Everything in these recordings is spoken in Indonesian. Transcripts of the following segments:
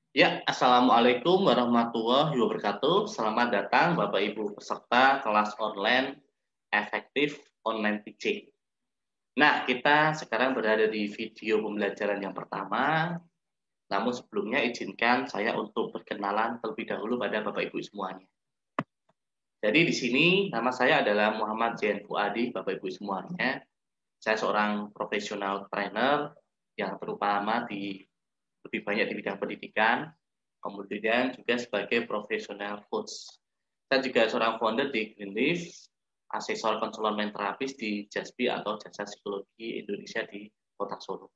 Ya, Assalamualaikum warahmatullahi wabarakatuh. Selamat datang Bapak Ibu peserta kelas online efektif online teaching. Nah, kita sekarang berada di video pembelajaran yang pertama. Namun sebelumnya izinkan saya untuk berkenalan terlebih dahulu pada Bapak Ibu semuanya. Jadi di sini nama saya adalah Muhammad Zain Fuadi, Bapak Ibu semuanya. Saya seorang profesional trainer yang terutama di lebih banyak di bidang pendidikan, kemudian juga sebagai profesional coach. Saya juga seorang founder di Greenleaf, asesor konselor terapis di JASPI atau Jasa Psikologi Indonesia di Kota Solo.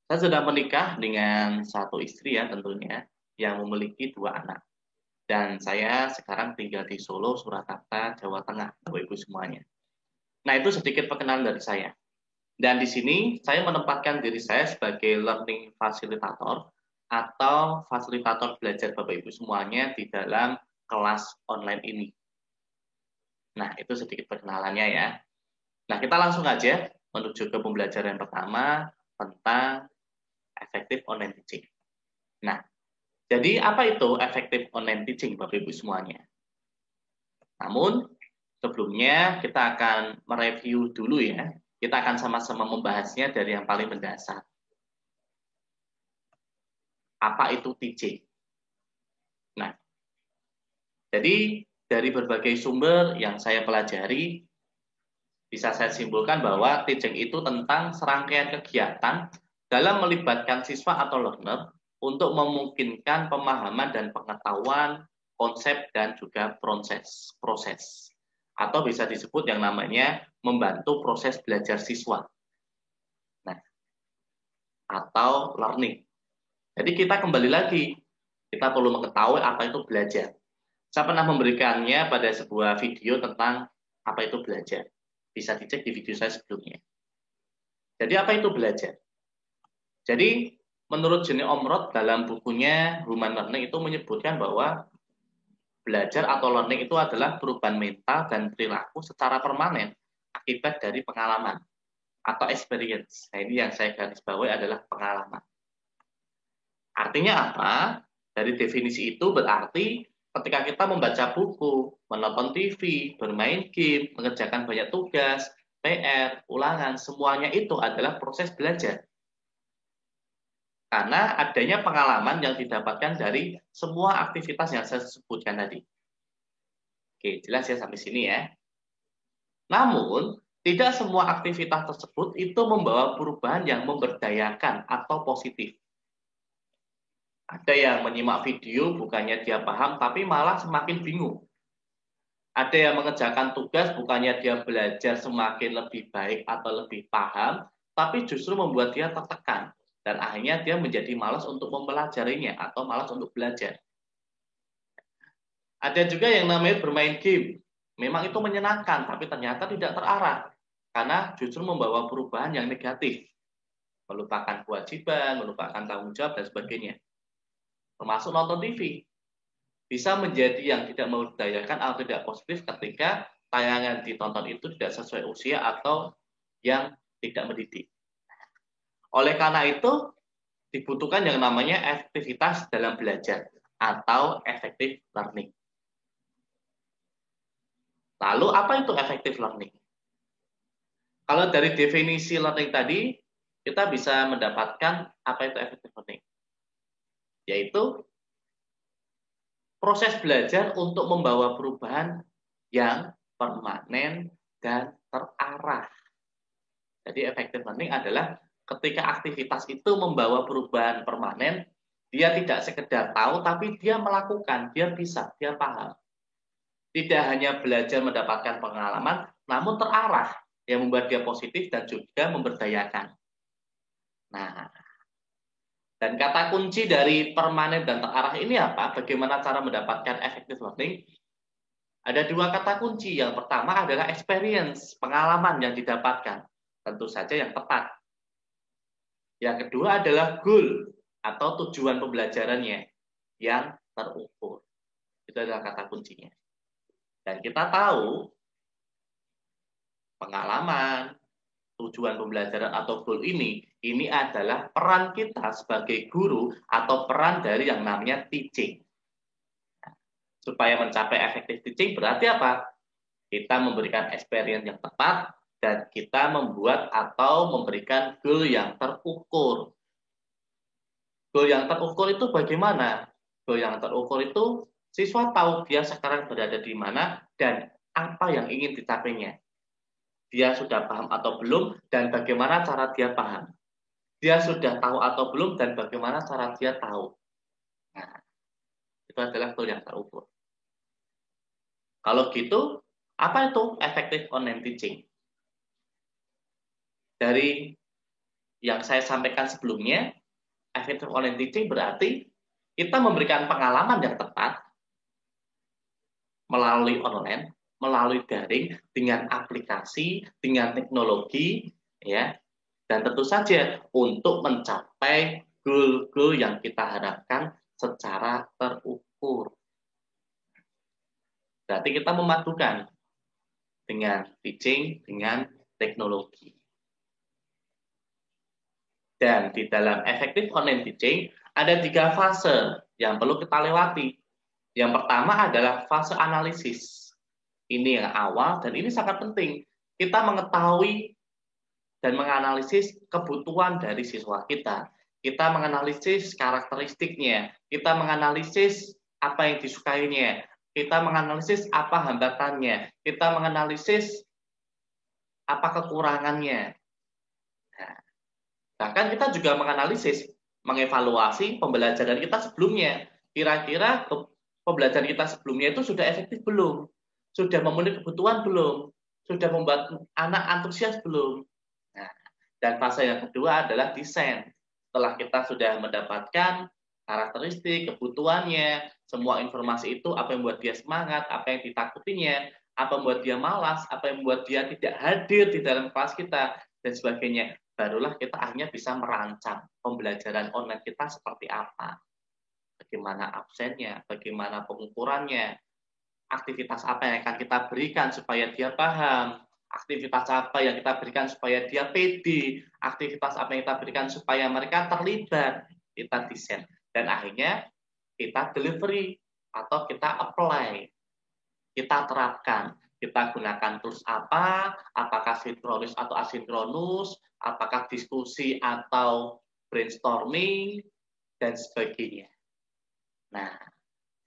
Saya sudah menikah dengan satu istri ya tentunya, yang memiliki dua anak. Dan saya sekarang tinggal di Solo, Surakarta, Jawa Tengah, Bapak Ibu semuanya. Nah, itu sedikit perkenalan dari saya. Dan di sini saya menempatkan diri saya sebagai learning facilitator atau fasilitator belajar Bapak Ibu semuanya di dalam kelas online ini. Nah, itu sedikit perkenalannya ya. Nah, kita langsung aja menuju ke pembelajaran pertama tentang efektif online teaching. Nah, jadi apa itu efektif online teaching Bapak Ibu semuanya? Namun, sebelumnya kita akan mereview dulu ya. Kita akan sama-sama membahasnya dari yang paling mendasar. Apa itu teaching? Nah, jadi dari berbagai sumber yang saya pelajari, bisa saya simpulkan bahwa teaching itu tentang serangkaian kegiatan dalam melibatkan siswa atau learner untuk memungkinkan pemahaman dan pengetahuan konsep dan juga proses. Atau bisa disebut yang namanya membantu proses belajar siswa. Nah, atau learning. Jadi kita kembali lagi, kita perlu mengetahui apa itu belajar. Saya pernah memberikannya pada sebuah video tentang apa itu belajar. Bisa dicek di video saya sebelumnya. Jadi apa itu belajar? Jadi menurut Jenny Omrod dalam bukunya Human Learning itu menyebutkan bahwa belajar atau learning itu adalah perubahan mental dan perilaku secara permanen akibat dari pengalaman atau experience. Nah, ini yang saya garis bawahi adalah pengalaman. Artinya apa? Dari definisi itu berarti ketika kita membaca buku, menonton TV, bermain game, mengerjakan banyak tugas, PR, ulangan, semuanya itu adalah proses belajar. Karena adanya pengalaman yang didapatkan dari semua aktivitas yang saya sebutkan tadi. Oke, jelas ya sampai sini ya. Namun, tidak semua aktivitas tersebut itu membawa perubahan yang memberdayakan atau positif. Ada yang menyimak video bukannya dia paham, tapi malah semakin bingung. Ada yang mengerjakan tugas bukannya dia belajar semakin lebih baik atau lebih paham, tapi justru membuat dia tertekan. Dan akhirnya dia menjadi malas untuk mempelajarinya atau malas untuk belajar. Ada juga yang namanya bermain game. Memang itu menyenangkan, tapi ternyata tidak terarah. Karena justru membawa perubahan yang negatif. Melupakan kewajiban, melupakan tanggung jawab, dan sebagainya. Termasuk nonton TV. Bisa menjadi yang tidak memberdayakan atau tidak positif ketika tayangan ditonton itu tidak sesuai usia atau yang tidak mendidik. Oleh karena itu, dibutuhkan yang namanya efektivitas dalam belajar atau effective learning. Lalu apa itu effective learning? Kalau dari definisi learning tadi, kita bisa mendapatkan apa itu effective learning. Yaitu proses belajar untuk membawa perubahan yang permanen dan terarah. Jadi effective learning adalah ketika aktivitas itu membawa perubahan permanen, dia tidak sekedar tahu, tapi dia melakukan, dia bisa, dia paham. Tidak hanya belajar mendapatkan pengalaman, namun terarah, yang membuat dia positif dan juga memberdayakan. Nah, dan kata kunci dari permanen dan terarah ini apa? Bagaimana cara mendapatkan effective learning? Ada dua kata kunci. Yang pertama adalah experience, pengalaman yang didapatkan. Tentu saja yang tepat. Yang kedua adalah goal atau tujuan pembelajarannya yang terukur. Itu adalah kata kuncinya. Dan kita tahu pengalaman, tujuan pembelajaran atau goal ini adalah peran kita sebagai guru atau peran dari yang namanya teaching. Supaya mencapai effective teaching berarti apa? Kita memberikan experience yang tepat dan kita membuat atau memberikan goal yang terukur. Goal yang terukur itu bagaimana? Goal yang terukur itu siswa tahu dia sekarang berada di mana dan apa yang ingin dicapainya. Dia sudah paham atau belum dan bagaimana cara dia paham. Dia sudah tahu atau belum dan bagaimana cara dia tahu. Nah, itu adalah goal yang terukur. Kalau gitu, apa itu effective online teaching? Dari yang saya sampaikan sebelumnya, effective online teaching berarti kita memberikan pengalaman yang tepat melalui online, melalui daring, dengan aplikasi, dengan teknologi, ya, dan tentu saja untuk mencapai goal-goal yang kita harapkan secara terukur. Berarti kita memadukan dengan teaching, dengan teknologi. Dan di dalam effective online teaching ada 3 fase yang perlu kita lewati. Yang pertama adalah fase analisis. Ini yang awal dan ini sangat penting. Kita mengetahui dan menganalisis kebutuhan dari siswa kita. Kita menganalisis karakteristiknya. Kita menganalisis apa yang disukainya. Kita menganalisis apa hambatannya. Kita menganalisis apa kekurangannya. Nah, bahkan kita juga menganalisis, mengevaluasi pembelajaran kita sebelumnya. Kira-kira pembelajaran kita sebelumnya itu sudah efektif belum? Sudah memenuhi kebutuhan belum? Sudah membuat anak antusias belum? Nah, dan fase yang kedua adalah desain. Setelah kita sudah mendapatkan karakteristik, kebutuhannya, semua informasi itu, apa yang membuat dia semangat, apa yang ditakutinya, apa yang membuat dia malas, apa yang membuat dia tidak hadir di dalam kelas kita, dan sebagainya. Barulah kita akhirnya bisa merancang pembelajaran online kita seperti apa. Bagaimana absennya, bagaimana pengukurannya, aktivitas apa yang akan kita berikan supaya dia paham, aktivitas apa yang kita berikan supaya dia pede, aktivitas apa yang kita berikan supaya mereka terlibat, kita desain. Dan akhirnya kita delivery atau kita apply, kita terapkan. Kita gunakan tools apa, apakah sinkronis atau asinkronus, apakah diskusi atau brainstorming, dan sebagainya. Nah,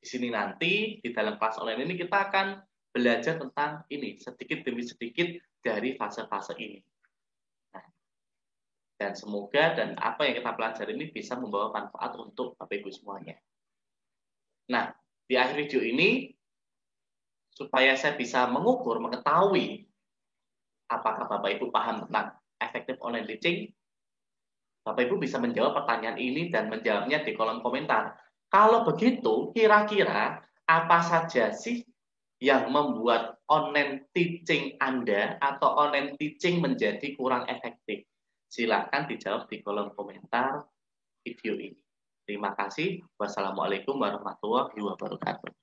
di sini nanti di dalam kelas online ini kita akan belajar tentang ini sedikit demi sedikit dari fase-fase ini. Nah, dan semoga dan apa yang kita pelajari ini bisa membawa manfaat untuk Bapak Ibu semuanya. Nah, di akhir video ini supaya saya bisa mengukur, mengetahui apakah Bapak Ibu paham tentang effective online teaching, Bapak Ibu bisa menjawab pertanyaan ini dan menjawabnya di kolom komentar. Kalau begitu, kira-kira apa saja sih yang membuat online teaching Anda atau online teaching menjadi kurang efektif? Silakan dijawab di kolom komentar video ini. Terima kasih. Wassalamualaikum warahmatullahi wabarakatuh.